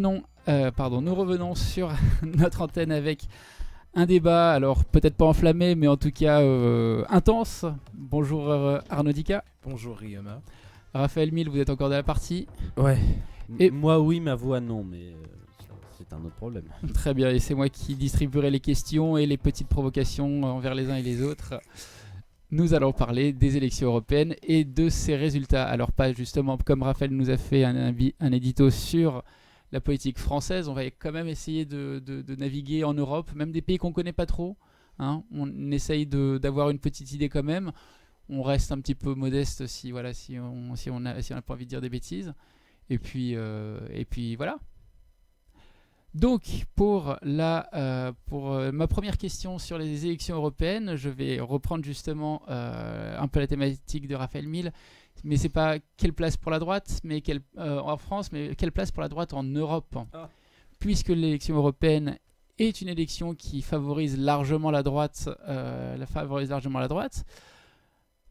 nous revenons sur notre antenne avec un débat, alors peut-être pas enflammé, mais en tout cas intense. Bonjour Arnaud Dika. Bonjour Riyama. Raphaël Mille, vous êtes encore dans la partie. Ouais. Et- Moi oui, ma voix non, mais c'est un autre problème. Très bien, et c'est moi qui distribuerai les questions et les petites provocations envers les uns et les autres. Nous allons parler des élections européennes et de ses résultats. Alors pas justement comme Raphaël nous a fait un édito sur la politique française, on va quand même essayer de naviguer en Europe, même des pays qu'on ne connaît pas trop. Hein. On essaye d'avoir une petite idée quand même. On reste un petit peu modeste si on n'a pas envie de dire des bêtises. Et puis voilà. Donc, pour ma première question sur les élections européennes, je vais reprendre justement un peu la thématique de Raphaël Mille, mais c'est pas quelle place pour la droite en France, mais quelle place pour la droite en Europe, puisque l'élection européenne est une élection qui favorise largement la droite.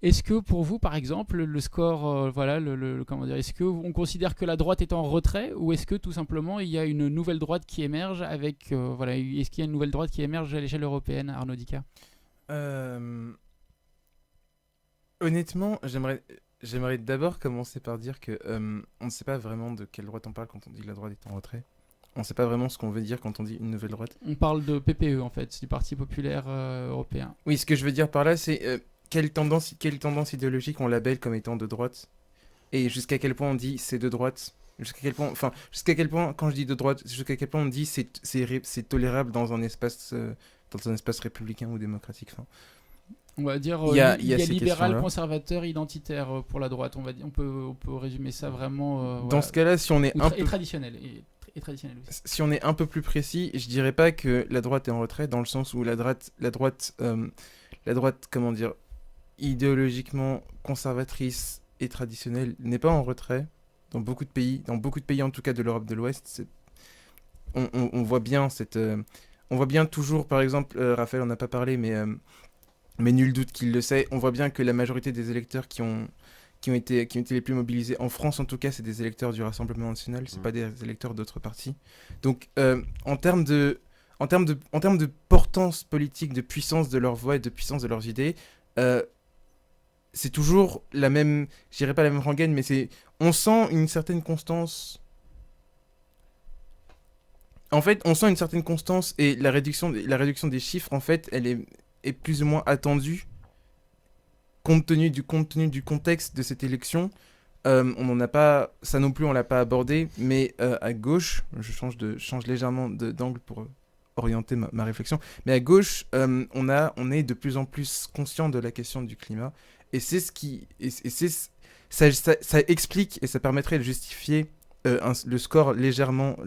Est-ce que pour vous, par exemple, le score, comment dire, est-ce que on considère que la droite est en retrait, ou est-ce que tout simplement il y a une nouvelle droite qui émerge est-ce qu'il y a une nouvelle droite qui émerge à l'échelle européenne, Arnaud Dika ? Honnêtement, j'aimerais d'abord commencer par dire que on ne sait pas vraiment de quelle droite on parle quand on dit que la droite est en retrait. On ne sait pas vraiment ce qu'on veut dire quand on dit une nouvelle droite. On parle de PPE en fait, du Parti populaire européen. Oui, ce que je veux dire par là, c'est quelle tendance idéologique on labelle comme étant de droite, et jusqu'à quel point on dit c'est de droite. Jusqu'à quel point, quand je dis de droite, jusqu'à quel point on dit c'est tolérable dans un espace républicain ou démocratique. Enfin, on va dire il y a libéral, conservateur, identitaire pour la droite. On peut résumer ça vraiment. Dans ce cas-là, si on est et traditionnel. Et traditionnel aussi. Si on est un peu plus précis, je dirais pas que la droite est en retrait, dans le sens où la droite, comment dire, idéologiquement conservatrice et traditionnelle n'est pas en retrait. Dans beaucoup de pays en tout cas de l'Europe de l'Ouest, on voit bien toujours, par exemple, Raphaël en a pas parlé, mais nul doute qu'il le sait, on voit bien que la majorité des électeurs qui ont été les plus mobilisés, en France en tout cas, c'est des électeurs du Rassemblement National, c'est pas des électeurs d'autres partis. Donc en termes de portance politique, de puissance de leur voix et de puissance de leurs idées, c'est toujours la même, je dirais pas la même rengaine, mais on sent une certaine constance. En fait, on sent une certaine constance, et la réduction des chiffres, en fait, elle est plus ou moins attendue compte tenu du contexte de cette élection. On n'en a pas, ça non plus on l'a pas abordé, mais à gauche, je change légèrement d'angle pour orienter ma réflexion, mais à gauche, on est de plus en plus conscient de la question du climat, et c'est ça explique, et ça permettrait de justifier un score légèrement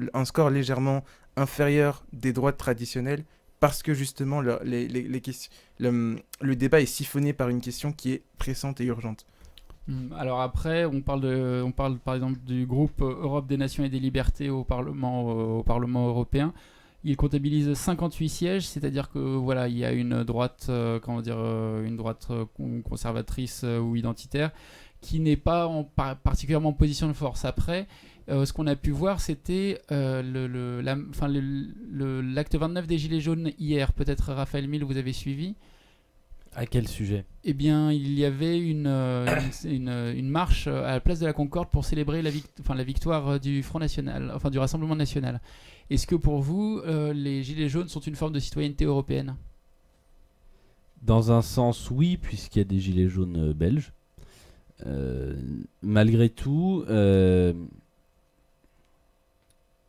inférieur des droites traditionnelles, parce que justement les questions, le débat est siphonné par une question qui est pressante et urgente. Alors après, on parle par exemple du groupe Europe des Nations et des Libertés au Parlement européen. Il comptabilise 58 sièges, c'est-à-dire que voilà, il y a une droite, une droite conservatrice ou identitaire qui n'est pas particulièrement en position de force. Après, ce qu'on a pu voir, c'était l'acte 29 des Gilets jaunes hier. Peut-être Raphaël Mille, vous avez suivi. À quel sujet ? Eh bien, il y avait une marche à la place de la Concorde pour célébrer la victoire du Front National, enfin du Rassemblement National. Est-ce que pour vous, les Gilets jaunes sont une forme de citoyenneté européenne ? Dans un sens, oui, puisqu'il y a des Gilets jaunes belges. Malgré tout,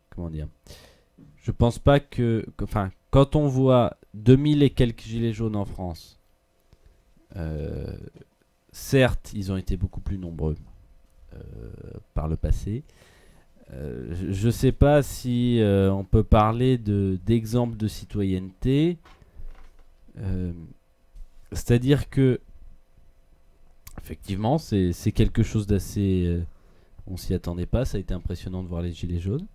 comment dire ? Je pense pas quand on voit 2000 et quelques Gilets jaunes en France, certes, ils ont été beaucoup plus nombreux par le passé. Je ne sais pas si on peut parler d'exemple de citoyenneté. C'est-à-dire que, effectivement, c'est quelque chose d'assez... on s'y attendait pas, ça a été impressionnant de voir les Gilets jaunes.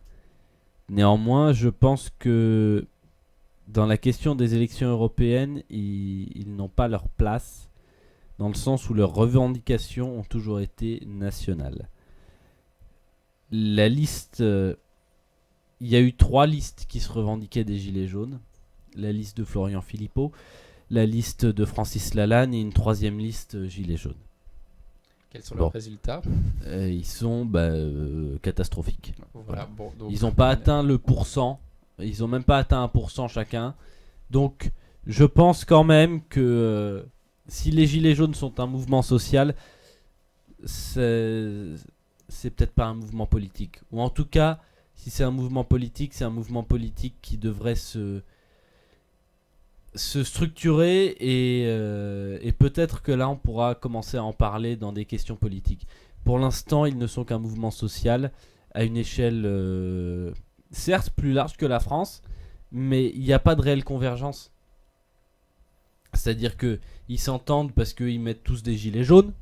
Néanmoins, je pense que dans la question des élections européennes, ils n'ont pas leur place, dans le sens où leurs revendications ont toujours été nationales. La liste il y a eu 3 listes qui se revendiquaient des Gilets jaunes. La liste de Florian Philippot, la liste de Francis Lalanne et une 3e liste Gilets jaunes. Quels sont Bon. leurs résultats? Ils sont catastrophiques. Voilà, bon, donc, Ils n'ont pas atteint le pourcent. Ils n'ont même pas atteint 1% chacun. Donc, je pense quand même que si les Gilets jaunes sont un mouvement social, c'est peut-être pas un mouvement politique. Ou en tout cas, si c'est un mouvement politique, c'est un mouvement politique qui devrait se structurer et peut-être que là on pourra commencer à en parler dans des questions politiques. Pour l'instant, ils ne sont qu'un mouvement social à une échelle certes plus large que la France, mais il n'y a pas de réelle convergence. C'est-à-dire que ils s'entendent parce qu'ils mettent tous des gilets jaunes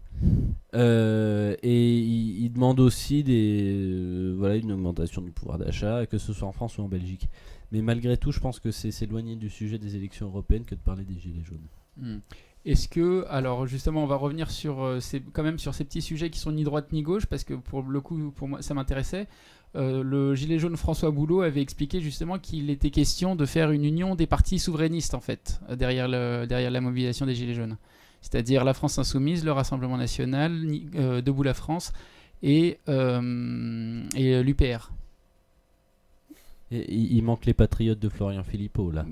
et ils demandent aussi une augmentation du pouvoir d'achat, que ce soit en France ou en Belgique. Mais malgré tout, je pense que c'est s'éloigner du sujet des élections européennes que de parler des gilets jaunes. Est-ce que, alors justement, on va revenir quand même sur ces petits sujets qui sont ni droite ni gauche, parce que pour le coup, pour moi, ça m'intéressait. Le gilet jaune François Boulot avait expliqué justement qu'il était question de faire une union des partis souverainistes, en fait, derrière la mobilisation des gilets jaunes. C'est-à-dire la France Insoumise, le Rassemblement National, Debout la France et l'UPR. Et il manque les patriotes de Florian Philippot, là.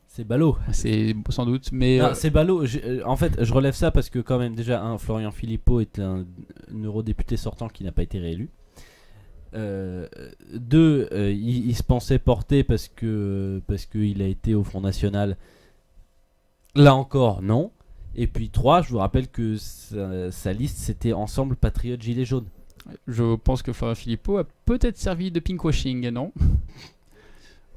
C'est ballot. C'est sans doute, mais... Non, c'est ballot. En fait, je relève ça parce que quand même, déjà, Florian Philippot est un eurodéputé sortant qui n'a pas été réélu. 2, il se pensait porté parce qu'il a été au Front National. Là encore, non. Et puis 3, je vous rappelle que sa liste, c'était Ensemble Patriotes Gilets jaunes. Je pense que Florian Philippot a peut-être servi de pinkwashing, non?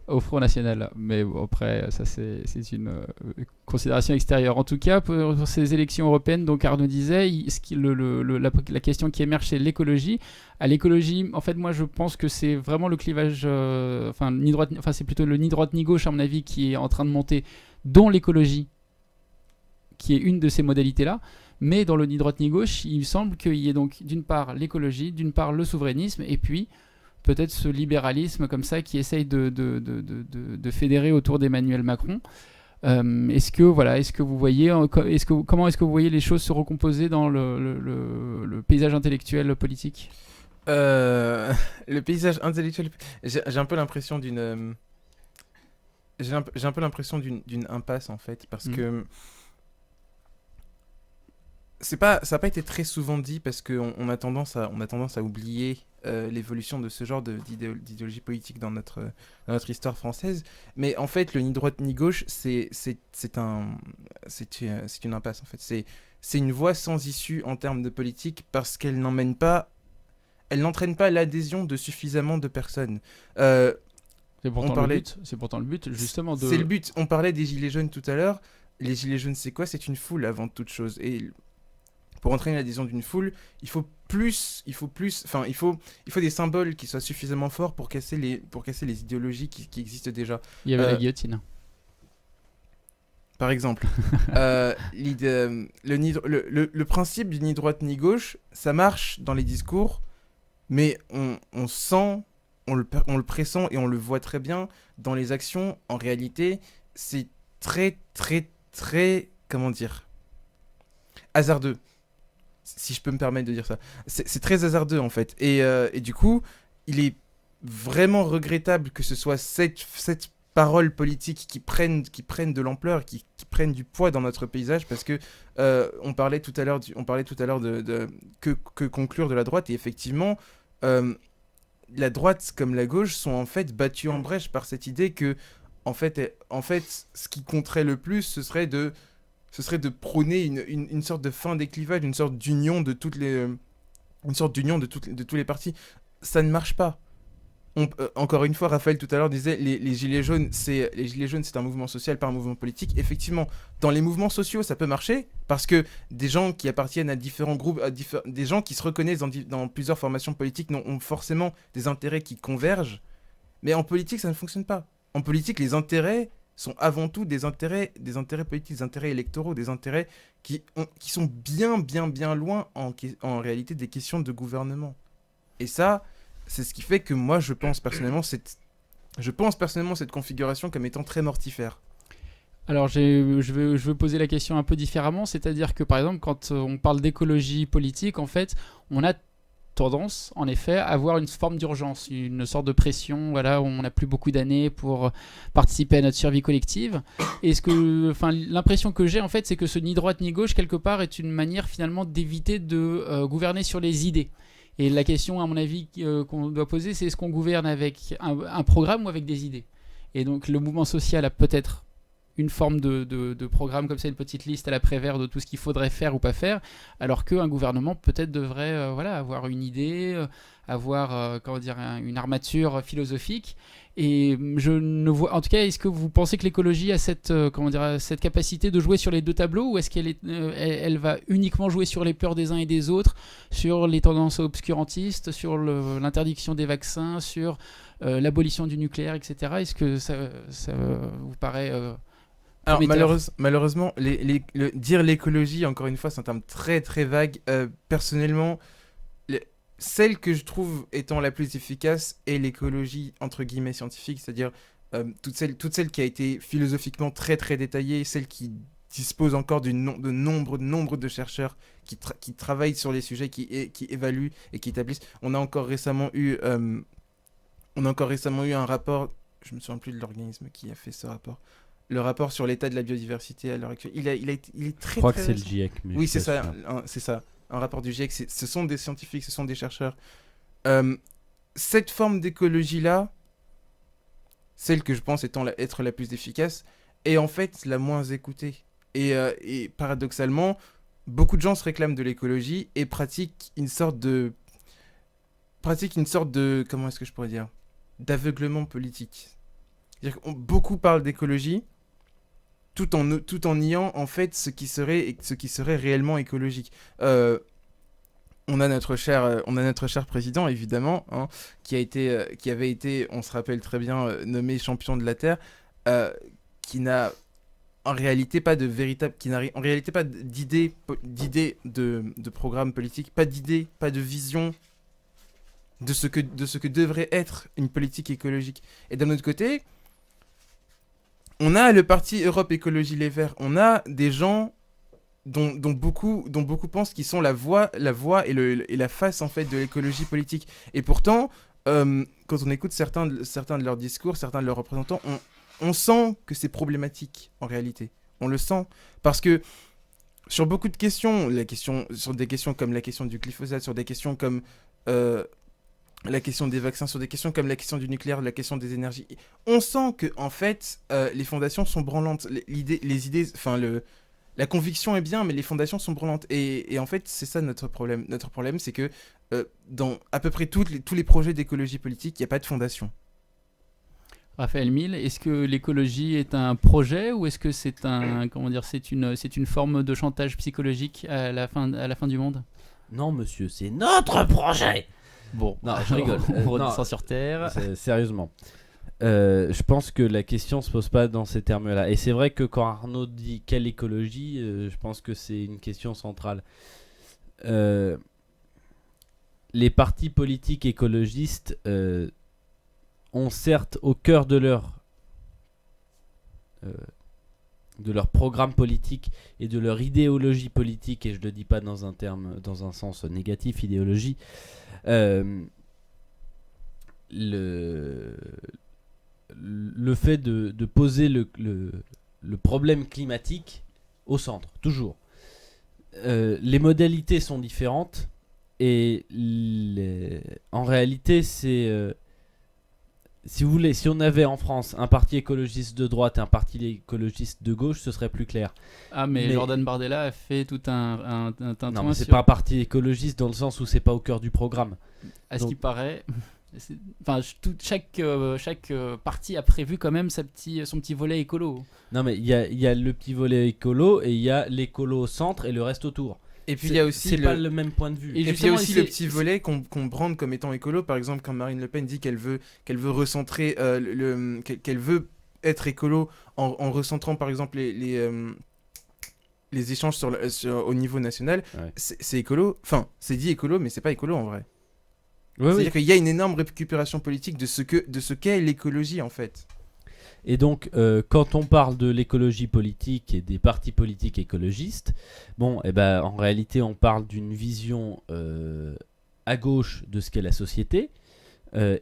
Au Front National. Mais bon, après, ça c'est une considération extérieure. En tout cas, pour ces élections européennes, donc Arnaud disait, la question qui émerge, c'est l'écologie. À l'écologie, en fait, moi je pense que c'est vraiment le clivage, c'est plutôt le ni droite ni gauche, à mon avis, qui est en train de monter, dont l'écologie, qui est une de ces modalités-là. Mais dans le ni droite ni gauche, il semble qu'il y ait donc d'une part l'écologie, d'une part le souverainisme, et puis peut-être ce libéralisme comme ça qui essaye de fédérer autour d'Emmanuel Macron. Est-ce que vous voyez, comment est-ce que vous voyez les choses se recomposer dans le paysage intellectuel politique? Le paysage intellectuel, j'ai un peu l'impression d'une impasse en fait, parce que ça n'a pas été très souvent dit, parce qu'on a tendance à oublier l'évolution de ce genre d'idéologie politique dans notre histoire française. Mais en fait, le ni droite ni gauche, c'est une impasse en fait. C'est une voie sans issue en termes de politique, parce qu'elle n'entraîne pas l'adhésion de suffisamment de personnes. C'est pourtant le but, justement. C'est le but. On parlait des gilets jaunes tout à l'heure. Les gilets jaunes, c'est quoi? C'est une foule avant toute chose. Et pour entraîner l'adhésion d'une foule, il faut des symboles qui soient suffisamment forts pour casser les idéologies qui existent déjà. Il y avait la guillotine. Par exemple, le principe du ni droite ni gauche, ça marche dans les discours, mais on sent, on le pressent et on le voit très bien dans les actions. En réalité, c'est très, très, très, comment dire, hasardeux. Si je peux me permettre de dire ça. C'est très hasardeux en fait. Et du coup, il est vraiment regrettable que ce soit cette parole politique qui prennent de l'ampleur, qui prennent du poids dans notre paysage, parce que on parlait tout à l'heure de que conclure de la droite, et effectivement, la droite comme la gauche sont en fait battues en brèche par cette idée que en fait, ce qui compterait le plus, ce serait de prôner une sorte de fin des clivages, une sorte d'union de tous les partis. Ça ne marche pas. Encore une fois, Raphaël tout à l'heure disait les gilets jaunes, c'est un mouvement social, pas un mouvement politique. Effectivement, dans les mouvements sociaux, ça peut marcher, parce que des gens qui appartiennent à différents groupes, des gens qui se reconnaissent dans plusieurs formations politiques ont forcément des intérêts qui convergent. Mais en politique, ça ne fonctionne pas. En politique, les intérêts sont avant tout des intérêts politiques, des intérêts électoraux, des intérêts qui sont bien, bien, bien loin en réalité des questions de gouvernement. Et ça, c'est ce qui fait que moi, je pense personnellement cette configuration comme étant très mortifère. Alors, je veux poser la question un peu différemment, c'est-à-dire que par exemple, quand on parle d'écologie politique, en fait, on a tendance, en effet, à avoir une forme d'urgence, une sorte de pression, voilà, où on n'a plus beaucoup d'années pour participer à notre survie collective. Et l'impression que j'ai, en fait, c'est que ce ni droite ni gauche, quelque part, est une manière finalement d'éviter de gouverner sur les idées. Et la question, à mon avis, qu'on doit poser, c'est est-ce qu'on gouverne avec un programme ou avec des idées? Et donc, le mouvement social a peut-être une forme de programme comme ça, une petite liste à la Prévert de tout ce qu'il faudrait faire ou pas faire, alors qu'un gouvernement peut-être devrait avoir une idée, avoir une armature philosophique. Et je ne vois, en tout cas, est-ce que vous pensez que l'écologie a cette capacité de jouer sur les deux tableaux, ou est-ce elle va uniquement jouer sur les peurs des uns et des autres, sur les tendances obscurantistes, sur l'interdiction des vaccins, sur l'abolition du nucléaire, etc. Est-ce que ça vous paraît Alors prometteur? malheureusement, dire l'écologie, encore une fois, c'est un terme très très vague. Personnellement, celle que je trouve étant la plus efficace est l'écologie entre guillemets scientifique, c'est-à-dire toute celle qui a été philosophiquement très très détaillée, celle qui dispose encore de nombre de chercheurs qui travaillent sur les sujets, qui évaluent et qui établissent. On a encore récemment eu un rapport, je me souviens plus de l'organisme qui a fait ce rapport. Le rapport sur l'état de la biodiversité à l'heure actuelle. Il est très Je crois très que c'est le récent. GIEC. Mais Oui, je suis c'est pas ça, sûr. c'est ça. Un rapport du GIEC, ce sont des scientifiques, ce sont des chercheurs. Euh, cette forme d'écologie-là, celle que je pense être la plus efficace, est en fait la moins écoutée. Et paradoxalement, beaucoup de gens se réclament de l'écologie et pratiquent une sorte de, comment est-ce que je pourrais dire, d'aveuglement politique. C'est-à-dire que beaucoup parlent d'écologie, tout en niant en fait ce qui serait réellement écologique. On a notre cher président évidemment, hein, qui avait été, on se rappelle très bien, nommé champion de la Terre, euh, qui n'a en réalité pas de véritable, qui n'a en réalité pas d'idée de programme politique, pas d'idée, pas de vision de ce que devrait être une politique écologique. Et d'un autre côté, on a le parti Europe Écologie Les Verts. On a des gens dont beaucoup pensent qu'ils sont la voix et la face en fait de l'écologie politique. Et pourtant, quand on écoute certains de leurs discours, certains de leurs représentants, on sent que c'est problématique en réalité. On le sent parce que sur beaucoup de questions, sur des questions comme la question du glyphosate, sur des questions comme la question des vaccins, sur des questions comme la question du nucléaire, la question des énergies, on sent que en fait les fondations sont branlantes. Les idées, la conviction est bien, mais les fondations sont branlantes. Et en fait, c'est ça notre problème. Notre problème, c'est que dans à peu près tous les projets d'écologie politique, il n'y a pas de fondation. Raphaël Mille, est-ce que l'écologie est un projet, ou est-ce que c'est une forme de chantage psychologique à la fin du monde? Non, monsieur, c'est notre projet. Bon, Non, je rigole. on Non, redescend sur Terre. sérieusement. Je pense que la question se pose pas dans ces termes-là. Et c'est vrai que quand Arnaud dit quelle écologie, je pense que c'est une question centrale. Les partis politiques écologistes ont certes au cœur de leur programme politique et de leur idéologie politique, et je le dis pas dans un sens négatif, idéologie, le fait de poser le problème climatique au centre, toujours. Les modalités sont différentes, et en réalité, si vous voulez, si on avait en France un parti écologiste de droite et un parti écologiste de gauche, ce serait plus clair. Ah, mais Jordan Bardella a fait tout un Non, tintouin mais c'est sur... pas un parti écologiste dans le sens où c'est pas au cœur du programme. À ce Donc- qui paraît, chaque parti a prévu quand même son petit volet écolo. Non, mais il y a le petit volet écolo, et il y a l'écolo au centre et le reste autour. Et puis il y a aussi c'est pas le même point de vue. Et Et puis il y a justement, aussi c'est- le petit volet qu'on brande comme étant écolo, par exemple quand Marine Le Pen dit qu'elle veut recentrer qu'elle veut être écolo en recentrant par exemple les échanges au niveau national. Ouais. C'est écolo, enfin c'est dit écolo, mais c'est pas écolo en vrai. C'est-à-dire qu'il y a une énorme récupération politique de ce qu'est l'écologie, en fait. Et donc, quand on parle de l'écologie politique et des partis politiques écologistes, bon, en réalité, on parle d'une vision à gauche de ce qu'est la société.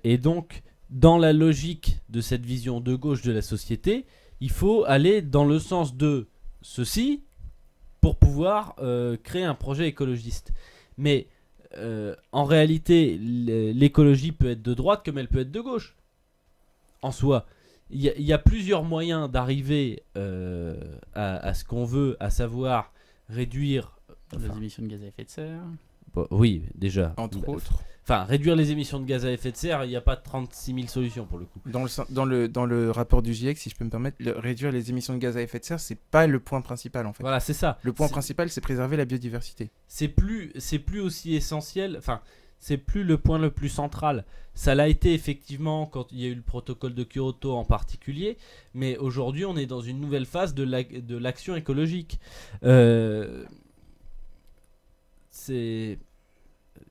Et donc, dans la logique de cette vision de gauche de la société, il faut aller dans le sens de ceci pour pouvoir créer un projet écologiste. Mais en réalité, l'écologie peut être de droite comme elle peut être de gauche. En soi, il y a plusieurs moyens d'arriver à ce qu'on veut, à savoir réduire Les émissions de gaz à effet de serre. oui, déjà. Entre autres. Enfin, réduire les émissions de gaz à effet de serre, il n'y a pas 36 000 solutions pour le coup. Dans le rapport du GIEC, si je peux me permettre, réduire les émissions de gaz à effet de serre, c'est pas le point principal, en fait. Voilà, c'est ça. Le point principal, c'est préserver la biodiversité. C'est plus aussi essentiel, enfin, c'est plus le point le plus central. Ça l'a été effectivement quand il y a eu le protocole de Kyoto en particulier, mais aujourd'hui on est dans une nouvelle phase de l'action écologique.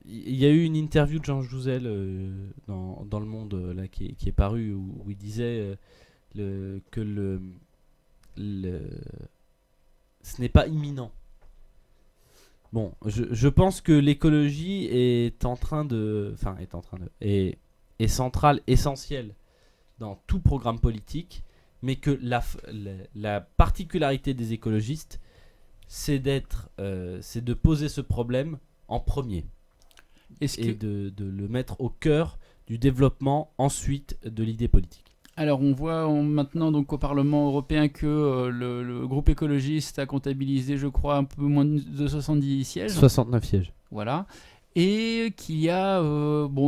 Il y a eu une interview de Jean Jouzel dans Le Monde là, qui est parue où il disait que ce n'est pas imminent. Bon, je pense que l'écologie est centrale, essentielle dans tout programme politique, mais que la particularité des écologistes, c'est de poser ce problème en premier et de le mettre au cœur du développement ensuite de l'idée politique. Alors on voit maintenant donc au Parlement européen que le groupe écologiste a comptabilisé, je crois, un peu moins de 70 sièges. 69 sièges. Voilà. Et qu'il y a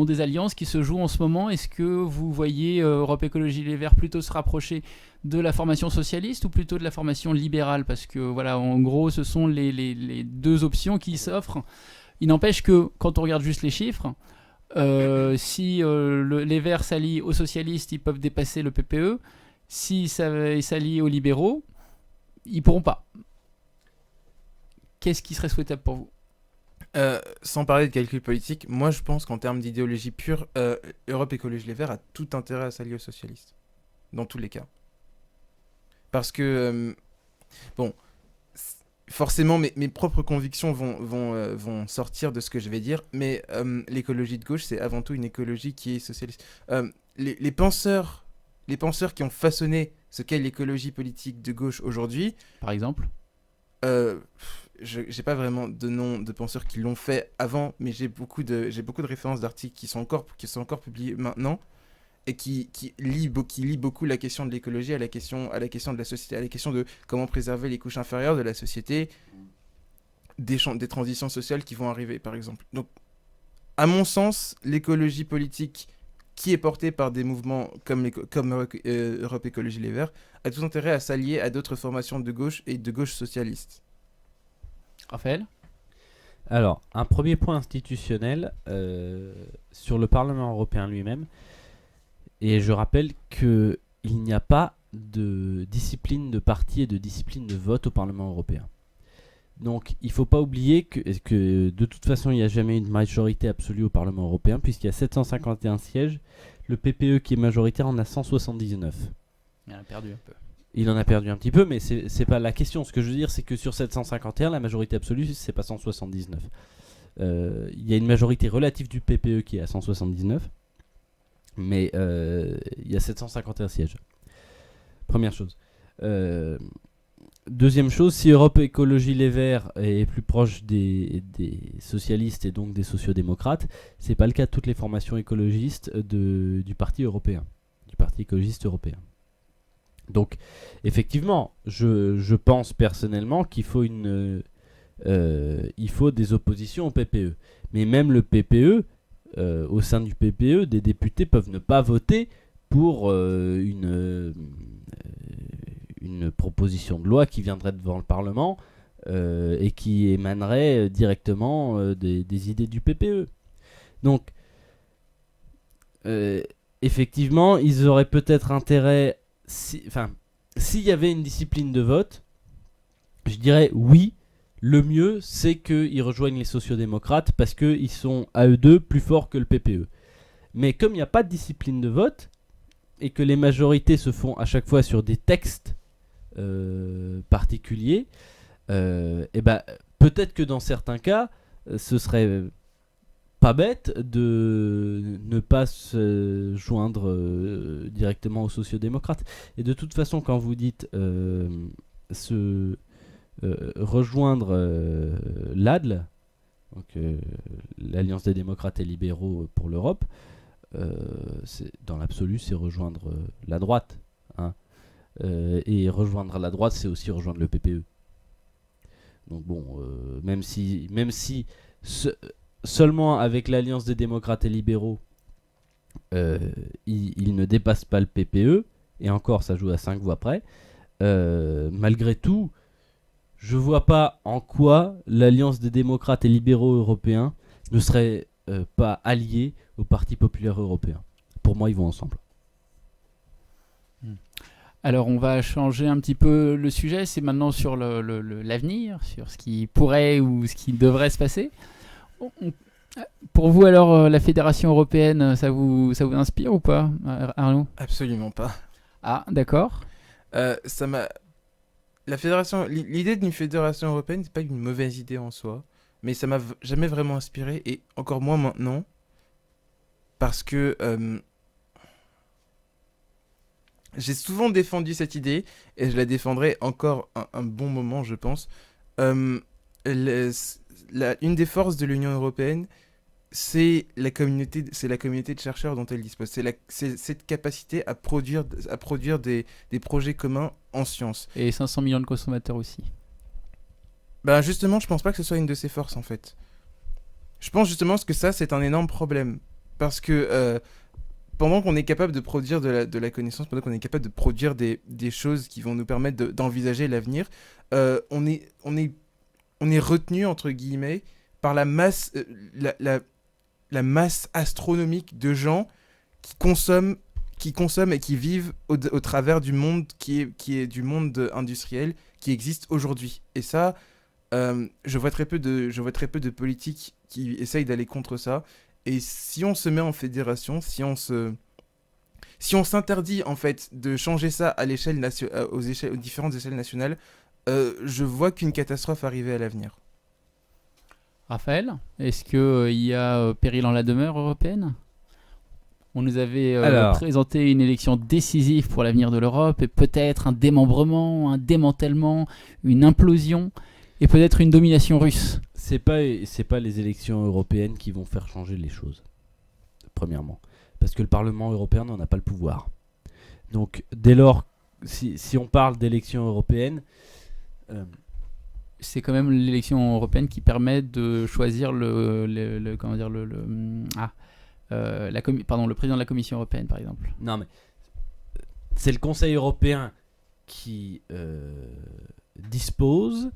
des alliances qui se jouent en ce moment. Est-ce que vous voyez Europe Écologie Les Verts plutôt se rapprocher de la formation socialiste ou plutôt de la formation libérale? Parce que voilà, en gros, ce sont les deux options qui s'offrent. Il n'empêche que quand on regarde juste les chiffres, si les Verts s'allient aux socialistes, ils peuvent dépasser le PPE. Si ça s'allient aux libéraux, ils pourront pas. Qu'est-ce qui serait souhaitable pour vous? Sans parler de calcul politique, moi je pense qu'en termes d'idéologie pure, Europe Écologie Les Verts a tout intérêt à s'allier aux socialistes. Dans tous les cas. Parce que, forcément mes propres convictions vont sortir de ce que je vais dire, mais l'écologie de gauche, c'est avant tout une écologie qui est socialiste. Les penseurs qui ont façonné ce qu'est l'écologie politique de gauche aujourd'hui... Par exemple j'ai pas vraiment de nom de penseurs qui l'ont fait avant, mais j'ai beaucoup de références d'articles qui sont encore publiés maintenant et qui lient beaucoup la question de l'écologie à la question de la société, à la question de comment préserver les couches inférieures de la société, des transitions sociales qui vont arriver, par exemple. Donc, à mon sens, l'écologie politique qui est portée par des mouvements comme Europe Écologie Les Verts a tout intérêt à s'allier à d'autres formations de gauche et de gauche socialiste. Raphaël ? Alors, un premier point institutionnel sur le Parlement européen lui-même. Et je rappelle qu'il n'y a pas de discipline de parti et de discipline de vote au Parlement européen. Donc, il ne faut pas oublier que de toute façon, il n'y a jamais une majorité absolue au Parlement européen, puisqu'il y a 751 sièges. Le PPE qui est majoritaire en a 179. Il en a perdu un peu. Il en a perdu un petit peu, mais c'est pas la question. Ce que je veux dire, c'est que sur 751, la majorité absolue, c'est pas 179. Il y a une majorité relative du PPE qui est à 179, mais il y a 751 sièges. Première chose. Deuxième chose, si Europe Écologie Les Verts est plus proche des socialistes et donc des sociodémocrates, c'est pas le cas de toutes les formations écologistes du Parti européen, du Parti écologiste européen. Donc, effectivement, je pense personnellement qu'il faut il faut des oppositions au PPE. Mais même le PPE, au sein du PPE, des députés peuvent ne pas voter pour une proposition de loi qui viendrait devant le Parlement et qui émanerait directement des idées du PPE. Donc, effectivement, ils auraient peut-être intérêt... s'il y avait une discipline de vote, je dirais oui, le mieux, c'est qu'ils rejoignent les sociodémocrates parce qu'ils sont à eux deux plus forts que le PPE. Mais comme il n'y a pas de discipline de vote et que les majorités se font à chaque fois sur des textes particuliers, et ben, peut-être que dans certains cas, ce serait pas bête de ne pas se joindre directement aux sociodémocrates. Et de toute façon, quand vous dites rejoindre l'ADL, donc l'Alliance des démocrates et libéraux pour l'Europe, dans l'absolu, c'est rejoindre la droite. Hein. Et rejoindre la droite, c'est aussi rejoindre le PPE. Donc bon, même si seulement avec l'Alliance des démocrates et libéraux, il ne dépasse pas le PPE, et encore ça joue à 5 voix près, malgré tout, je vois pas en quoi l'Alliance des démocrates et libéraux européens ne serait pas alliée au Parti populaire européen. Pour moi, ils vont ensemble. Alors on va changer un petit peu le sujet, c'est maintenant sur l'avenir, sur ce qui pourrait ou ce qui devrait se passer. Pour vous alors, la Fédération européenne, ça vous inspire ou pas, Arnaud ? Absolument pas. Ah, d'accord. L'idée d'une fédération européenne, c'est pas une mauvaise idée en soi, mais ça m'a jamais vraiment inspiré, et encore moins maintenant, parce que j'ai souvent défendu cette idée, et je la défendrai encore un bon moment, je pense. Une des forces de l'Union européenne, c'est la communauté de chercheurs dont elle dispose. C'est cette capacité à produire des projets communs en sciences. Et 500 millions de consommateurs aussi. Ben justement, je pense pas que ce soit une de ses forces en fait. Je pense justement que ça, c'est un énorme problème. Parce que pendant qu'on est capable de produire de la connaissance, pendant qu'on est capable de produire des choses qui vont nous permettre d'envisager l'avenir, on est retenu, entre guillemets, par la masse, la masse astronomique de gens qui consomment et qui vivent au travers du monde qui est du monde industriel qui existe aujourd'hui. Et ça, je vois très peu de politiques qui essayent d'aller contre ça. Et si on se met en fédération, si on s'interdit en fait de changer ça à l'échelle aux différentes échelles nationales, je vois qu'une catastrophe arriver à l'avenir. Raphaël, est-ce qu'il y a péril en la demeure européenne ? On nous avait présenté une élection décisive pour l'avenir de l'Europe, et peut-être un démembrement, un démantèlement, une implosion, et peut-être une domination russe. C'est pas les élections européennes qui vont faire changer les choses, premièrement. Parce que le Parlement européen n'en a pas le pouvoir. Donc, dès lors, si on parle d'élections européennes... c'est quand même l'élection européenne qui permet de choisir le président de la Commission européenne, par exemple. Non, mais c'est le Conseil européen qui dispose.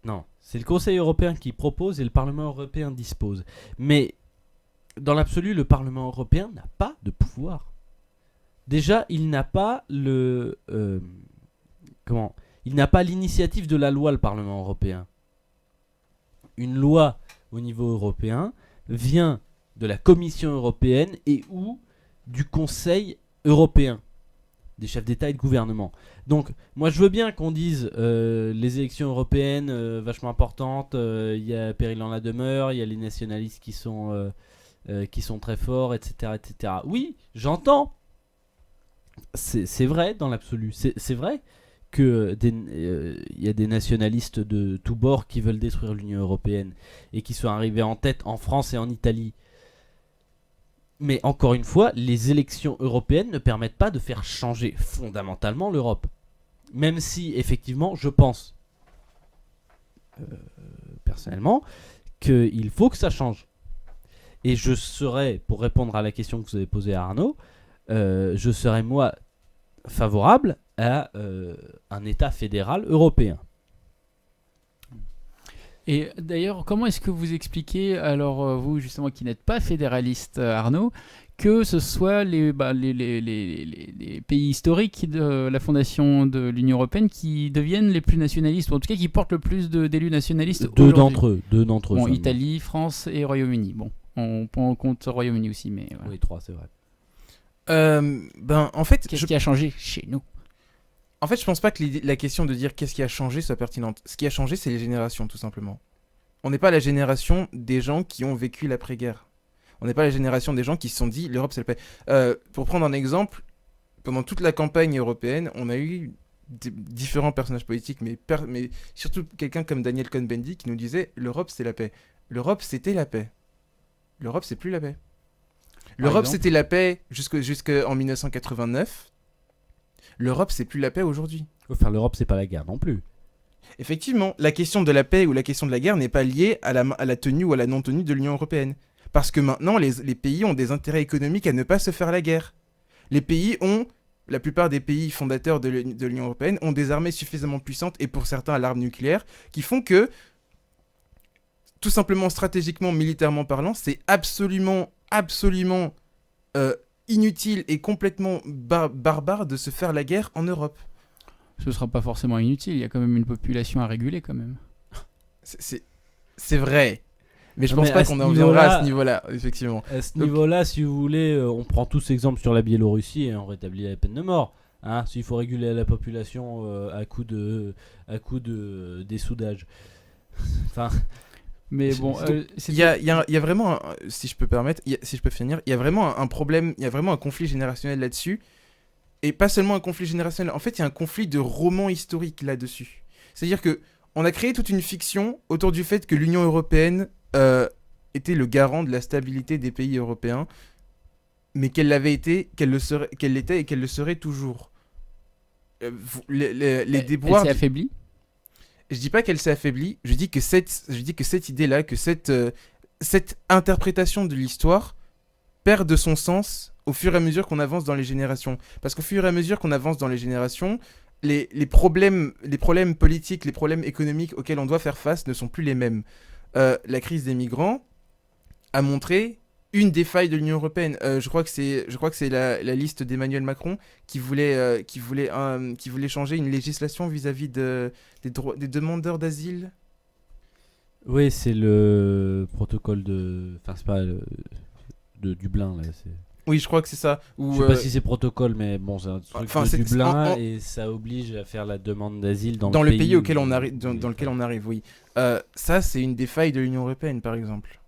Non, c'est le Conseil européen qui propose et le Parlement européen dispose. Mais dans l'absolu, le Parlement européen n'a pas de pouvoir. Déjà, il n'a pas il n'a pas l'initiative de la loi, le Parlement européen. Une loi au niveau européen vient de la Commission européenne et ou du Conseil européen, des chefs d'État et de gouvernement. Donc, moi je veux bien qu'on dise les élections européennes vachement importantes, il y a péril en la demeure, il y a les nationalistes qui sont très forts, etc., etc. Oui, j'entends. C'est vrai dans l'absolu. C'est vrai qu'il y a des nationalistes de tous bords qui veulent détruire l'Union européenne et qui sont arrivés en tête en France et en Italie. Mais encore une fois, les élections européennes ne permettent pas de faire changer fondamentalement l'Europe. Même si, effectivement, je pense, personnellement, qu'il faut que ça change. Et je serais, pour répondre à la question que vous avez posée à Arnaud, je serais, moi, favorable à un État fédéral européen. Et d'ailleurs, comment est-ce que vous expliquez, alors vous justement qui n'êtes pas fédéraliste, Arnaud, que ce soit les pays historiques de la fondation de l'Union européenne qui deviennent les plus nationalistes, ou en tout cas qui portent le plus d'élus nationalistes. Deux aujourd'hui. d'entre eux. Bon, seulement. Italie, France et Royaume-Uni. Bon, on prend en compte Royaume-Uni aussi, mais voilà. Oui, 3, c'est vrai. En fait, Qu'est-ce qui a changé chez nous? je pense pas que la question de dire qu'est-ce qui a changé soit pertinente. Ce qui a changé, c'est les générations, tout simplement. On n'est pas la génération des gens qui ont vécu l'après-guerre. On n'est pas la génération des gens qui se sont dit l'Europe c'est la paix. Pour prendre un exemple, pendant toute la campagne européenne, on a eu différents personnages politiques, mais surtout quelqu'un comme Daniel Cohn-Bendit qui nous disait l'Europe c'est la paix. L'Europe c'était la paix. L'Europe c'est plus la paix. L'Europe exemple c'était la paix jusqu'en 1989. L'Europe c'est plus la paix aujourd'hui. Enfin, l'Europe, c'est pas la guerre non plus. Effectivement, la question de la paix ou la question de la guerre n'est pas liée à la tenue ou à la non-tenue de l'Union européenne. Parce que maintenant, les pays ont des intérêts économiques à ne pas se faire la guerre. La plupart des pays fondateurs de l'Union européenne ont des armées suffisamment puissantes, et pour certains à l'arme nucléaire, qui font que, tout simplement stratégiquement, militairement parlant, c'est absolument inutile et complètement barbare de se faire la guerre en Europe. Ce sera pas forcément inutile, il y a quand même une population à réguler quand même. C'est vrai. Mais je Non, pense mais pas à qu'on ce en viendra à niveau-là- ce niveau-là, effectivement. À ce Donc- niveau-là, si vous voulez, on prend tous exemple sur la Biélorussie et on rétablit la peine de mort. Hein, s'il faut réguler la population à coup de dessoudage. Enfin, Mais bon, Il y a vraiment, si je peux permettre, si je peux finir, il y a vraiment un problème, il y a vraiment un conflit générationnel là-dessus. Et pas seulement un conflit générationnel, en fait, il y a un conflit de roman historique là-dessus. C'est-à-dire que on a créé toute une fiction autour du fait que l'Union européenne était le garant de la stabilité des pays européens, mais qu'elle l'avait été, qu'elle l'était et qu'elle le serait toujours. Les déboires. Elle s'est affaiblie. Je dis pas qu'elle s'est affaiblie, je dis que cette idée-là, que cette interprétation de l'histoire perd de son sens au fur et à mesure qu'on avance dans les générations. Parce qu'au fur et à mesure qu'on avance dans les générations, les problèmes politiques, les problèmes économiques auxquels on doit faire face ne sont plus les mêmes. La crise des migrants a montré une des failles de l'Union européenne. Je crois que c'est la liste d'Emmanuel Macron qui voulait changer une législation vis-à-vis des demandeurs d'asile. oui, c'est le protocole enfin, c'est pas de Dublin là. Oui, je crois que c'est ça. Je sais pas si c'est protocole, mais bon, c'est un truc Enfin, de c'est- Dublin en- et ça oblige à faire la demande d'asile dans le pays où- auquel on arrive, dans lequel on arrive, oui. Ça, c'est une des failles de l'Union européenne, par exemple.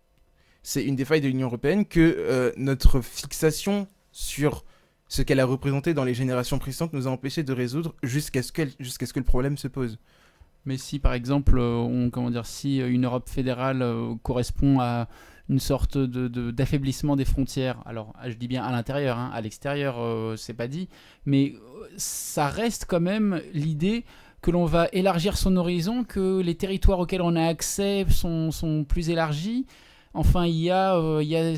C'est une des failles de l'Union européenne que notre fixation sur ce qu'elle a représenté dans les générations précédentes nous a empêché de résoudre jusqu'à ce que le problème se pose. Mais si par exemple, si une Europe fédérale correspond à une sorte d'affaiblissement des frontières, alors je dis bien à l'intérieur, hein, à l'extérieur, c'est pas dit, mais ça reste quand même l'idée que l'on va élargir son horizon, que les territoires auxquels on a accès sont plus élargis. Enfin, il y a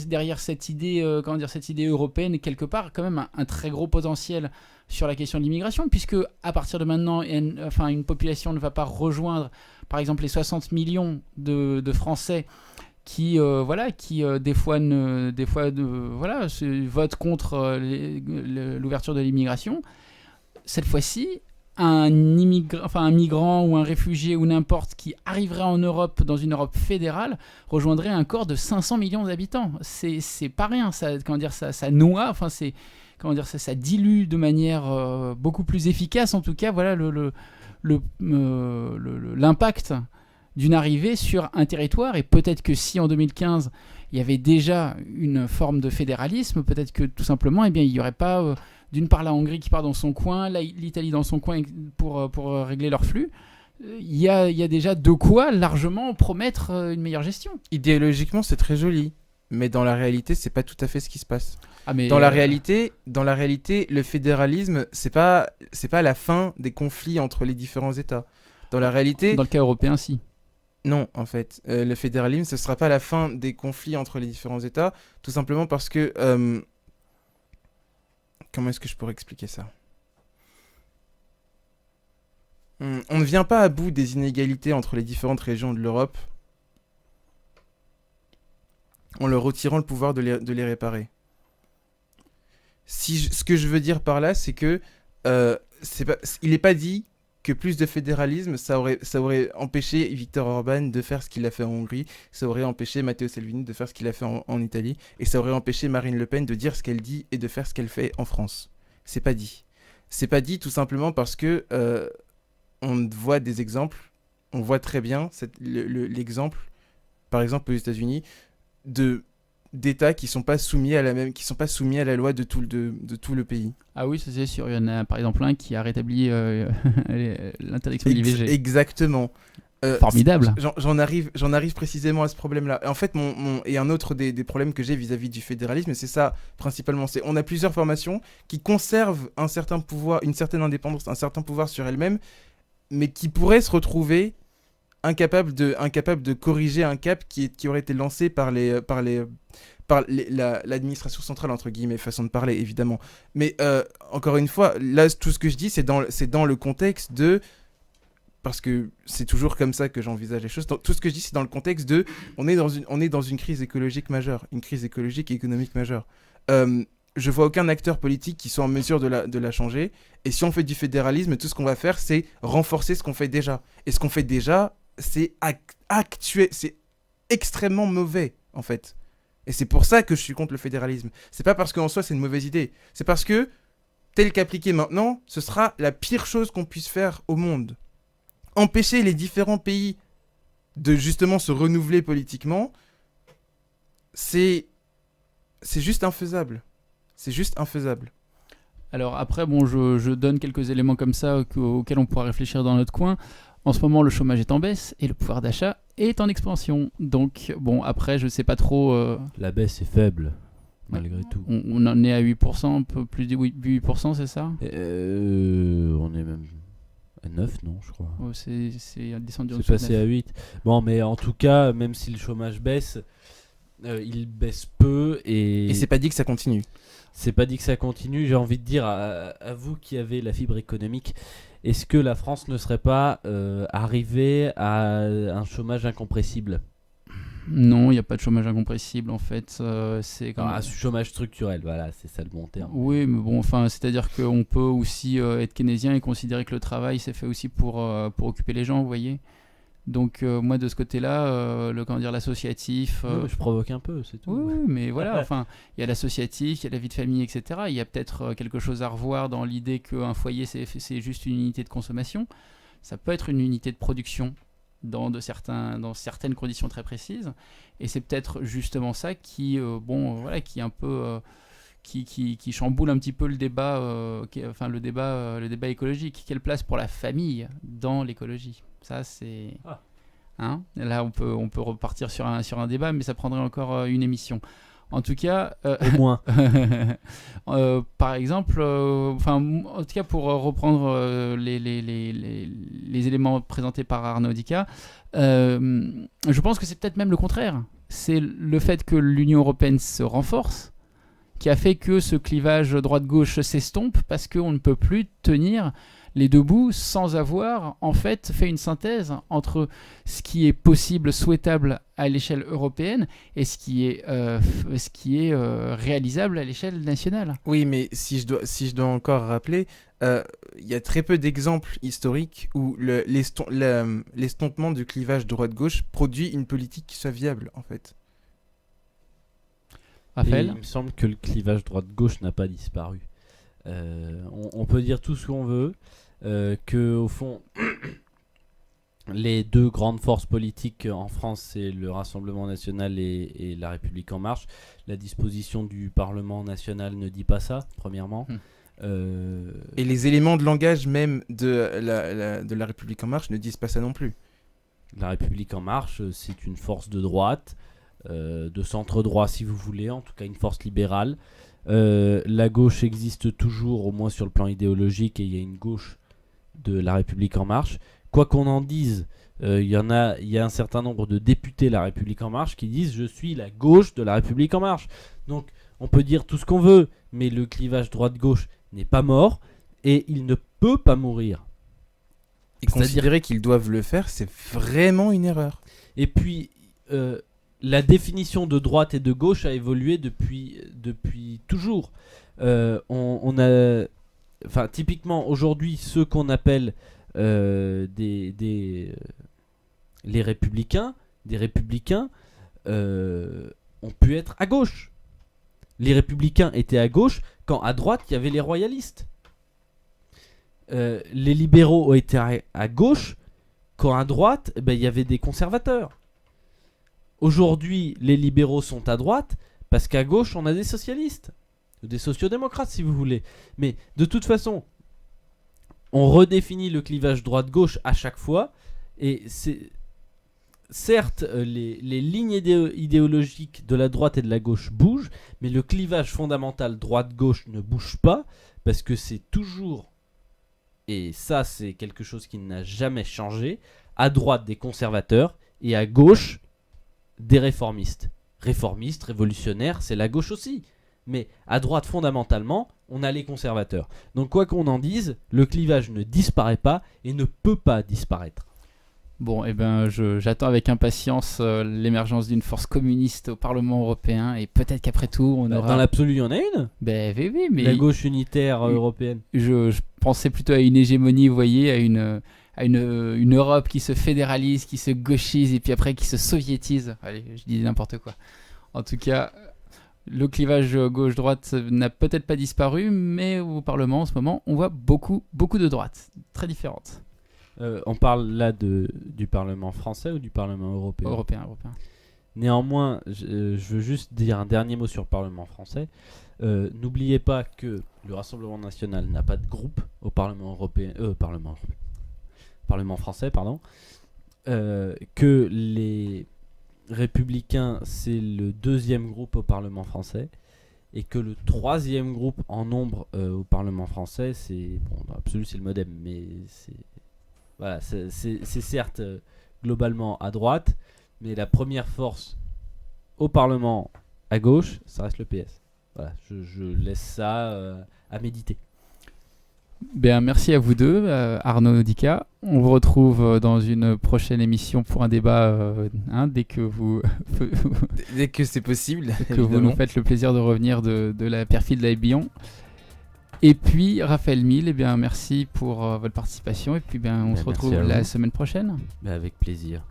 derrière cette idée, cette idée européenne, quelque part, quand même un très gros potentiel sur la question de l'immigration, puisque à partir de maintenant, une population ne va pas rejoindre, par exemple, les 60 millions de Français qui des fois votent contre l'ouverture de l'immigration. Cette fois-ci, un migrant ou un réfugié ou n'importe qui arriverait en Europe, dans une Europe fédérale, rejoindrait un corps de 500 millions d'habitants. C'est pas rien, ça noie, ça dilue de manière beaucoup plus efficace, en tout cas, voilà l'impact d'une arrivée sur un territoire. Et peut-être que si en 2015 il y avait déjà une forme de fédéralisme, peut-être que tout simplement il n'y aurait pas d'une part la Hongrie qui part dans son coin, l'Italie dans son coin pour régler leur flux. Il y a déjà de quoi largement promettre une meilleure gestion. Idéologiquement, c'est très joli, mais dans la réalité, c'est pas tout à fait ce qui se passe. Mais dans la réalité, le fédéralisme, c'est pas la fin des conflits entre les différents États. Dans la réalité, dans le cas européen, si. Non, en fait, le fédéralisme, ce sera pas la fin des conflits entre les différents États, tout simplement parce que comment est-ce que je pourrais expliquer ça ? On ne vient pas à bout des inégalités entre les différentes régions de l'Europe en leur retirant le pouvoir de les réparer. Ce que je veux dire par là, c'est que il n'est pas dit que plus de fédéralisme, ça aurait empêché Viktor Orban de faire ce qu'il a fait en Hongrie, ça aurait empêché Matteo Salvini de faire ce qu'il a fait en Italie, et ça aurait empêché Marine Le Pen de dire ce qu'elle dit et de faire ce qu'elle fait en France. C'est pas dit. C'est pas dit tout simplement parce que on voit des exemples, on voit très bien l'exemple, par exemple aux États-Unis, d'États qui sont pas soumis à la loi de tout le pays. Ah oui, ça c'est sûr. Il y en a par exemple un qui a rétabli l'interdiction de l'IVG. Exactement. Formidable. J'en arrive précisément à ce problème-là. En fait, et un autre des problèmes que j'ai vis-à-vis du fédéralisme, c'est ça principalement. On a plusieurs formations qui conservent un certain pouvoir, une certaine indépendance, un certain pouvoir sur elles-mêmes, mais qui pourraient se retrouver incapables de corriger un cap qui aurait été lancé par l'administration centrale, entre guillemets, façon de parler, évidemment. Mais encore une fois, là, tout ce que je dis, c'est dans le contexte de... Parce que c'est toujours comme ça que j'envisage les choses. Tout ce que je dis, c'est dans le contexte de... On est dans une crise écologique majeure, une crise écologique et économique majeure. Je vois aucun acteur politique qui soit en mesure de la changer. Et si on fait du fédéralisme, tout ce qu'on va faire, c'est renforcer ce qu'on fait déjà. Et ce qu'on fait déjà, c'est c'est extrêmement mauvais, en fait. Et c'est pour ça que je suis contre le fédéralisme. C'est pas parce qu'en soi, c'est une mauvaise idée. C'est parce que, tel qu'appliqué maintenant, ce sera la pire chose qu'on puisse faire au monde. Empêcher les différents pays de justement se renouveler politiquement, c'est juste infaisable. C'est juste infaisable. Alors après, bon, je donne quelques éléments comme ça auxquels on pourra réfléchir dans notre coin. En ce moment, le chômage est en baisse et le pouvoir d'achat est en expansion. Donc, bon, après, je sais pas trop... La baisse est faible, malgré tout. On en est à 8%, un peu plus de 8%, c'est ça ? On est même à 9, non, je crois. Oh, c'est descendu en C'est dessous de passé 9. à 8. Bon, mais en tout cas, même si le chômage baisse, il baisse peu et c'est pas dit que ça continue. C'est pas dit que ça continue. J'ai envie de dire à vous qui avez la fibre économique, est-ce que la France ne serait pas arrivée à un chômage incompressible ? Non, il n'y a pas de chômage incompressible en fait. C'est quand Un chômage structurel, voilà, c'est ça le bon terme. Oui, mais bon, enfin, c'est-à-dire qu'on peut aussi être keynésien et considérer que le travail c'est fait aussi pour occuper les gens, vous voyez. Donc moi de ce côté-là, l'associatif... je provoque un peu, c'est tout. Oui, mais voilà, enfin, il y a l'associatif, il y a la vie de famille, etc. Il y a peut-être quelque chose à revoir dans l'idée qu'un foyer c'est juste une unité de consommation. Ça peut être une unité de production dans certaines conditions très précises. Et c'est peut-être justement ça qui, qui un peu... Qui chamboule un petit peu le débat, le débat écologique. Quelle place pour la famille dans l'écologie ? Ça, c'est... Hein ? Là, on peut repartir sur un débat, mais ça prendrait encore une émission. En tout cas... Au moins. par exemple, en tout cas, pour reprendre les éléments présentés par Arnaud Dica, je pense que c'est peut-être même le contraire. C'est le fait que l'Union européenne se renforce qui a fait que ce clivage droite-gauche s'estompe parce qu'on ne peut plus tenir les deux bouts sans avoir en fait fait une synthèse entre ce qui est possible, souhaitable à l'échelle européenne et ce qui est réalisable à l'échelle nationale. Oui, mais si je dois encore rappeler, il y a très peu d'exemples historiques où l'estompement du clivage droite-gauche produit une politique qui soit viable en fait. Raphaël ? Il me semble que le clivage droite-gauche n'a pas disparu. On peut dire tout ce qu'on veut, que au fond, les deux grandes forces politiques en France, c'est le Rassemblement national et la République en marche. La disposition du Parlement national ne dit pas ça, premièrement. Et les éléments de langage même de la République en marche ne disent pas ça non plus. La République en marche, c'est une force de droite, de centre-droit si vous voulez, en tout cas une force libérale. La gauche existe toujours, au moins sur le plan idéologique, et il y a une gauche de la République en marche. Quoi qu'on en dise, il y a un certain nombre de députés de la République en marche qui disent « je suis la gauche de la République en marche ». Donc on peut dire tout ce qu'on veut, mais le clivage droite-gauche n'est pas mort et il ne peut pas mourir. Et considérer qu'ils doivent le faire, c'est vraiment une erreur. Et puis, la définition de droite et de gauche a évolué depuis toujours. On a, enfin, typiquement aujourd'hui, ceux qu'on appelle les républicains, des républicains, ont pu être à gauche. Les républicains étaient à gauche quand à droite il y avait les royalistes. Les libéraux ont été à gauche quand à droite il y avait des conservateurs. Aujourd'hui, les libéraux sont à droite parce qu'à gauche on a des socialistes, des sociodémocrates si vous voulez. Mais de toute façon, on redéfinit le clivage droite-gauche à chaque fois, et c'est certes les lignes idéologiques de la droite et de la gauche bougent, mais le clivage fondamental droite-gauche ne bouge pas, parce que c'est toujours, et ça c'est quelque chose qui n'a jamais changé, à droite des conservateurs et à gauche des réformistes. Réformistes, révolutionnaires, c'est la gauche aussi. Mais à droite, fondamentalement, on a les conservateurs. Donc quoi qu'on en dise, le clivage ne disparaît pas et ne peut pas disparaître. Bon, j'attends avec impatience l'émergence d'une force communiste au Parlement européen, et peut-être qu'aprtre tout, on aura... Dans l'absolu, il y en a une. Oui, mais... La gauche unitaire européenne. Je pensais plutôt à une hégémonie, vous voyez, à une Europe qui se fédéralise, qui se gauchise, et puis après qui se soviétise. Allez, je dis n'importe quoi. En tout cas, le clivage gauche-droite n'a peut-être pas disparu, mais au Parlement en ce moment, on voit beaucoup de droites, très différentes. On parle là du Parlement français ou du Parlement européen ? Européen. Néanmoins, je veux juste dire un dernier mot sur le Parlement français. N'oubliez pas que le Rassemblement national n'a pas de groupe au Parlement européen, Parlement français, pardon. Que les Républicains, c'est le deuxième groupe au Parlement français, et que le troisième groupe en nombre au Parlement français, c'est dans l'absolu c'est le MoDem, mais c'est certes globalement à droite, mais la première force au Parlement à gauche, ça reste le PS. Voilà, je laisse ça à méditer. Merci à vous deux, Arnaud, Dika. On vous retrouve dans une prochaine émission pour un débat dès que dès que c'est possible. Que vous nous faites le plaisir de revenir de la perfide de la Billon. Et puis Raphaël Mille, merci pour votre participation, et puis on se retrouve la semaine prochaine. Avec plaisir.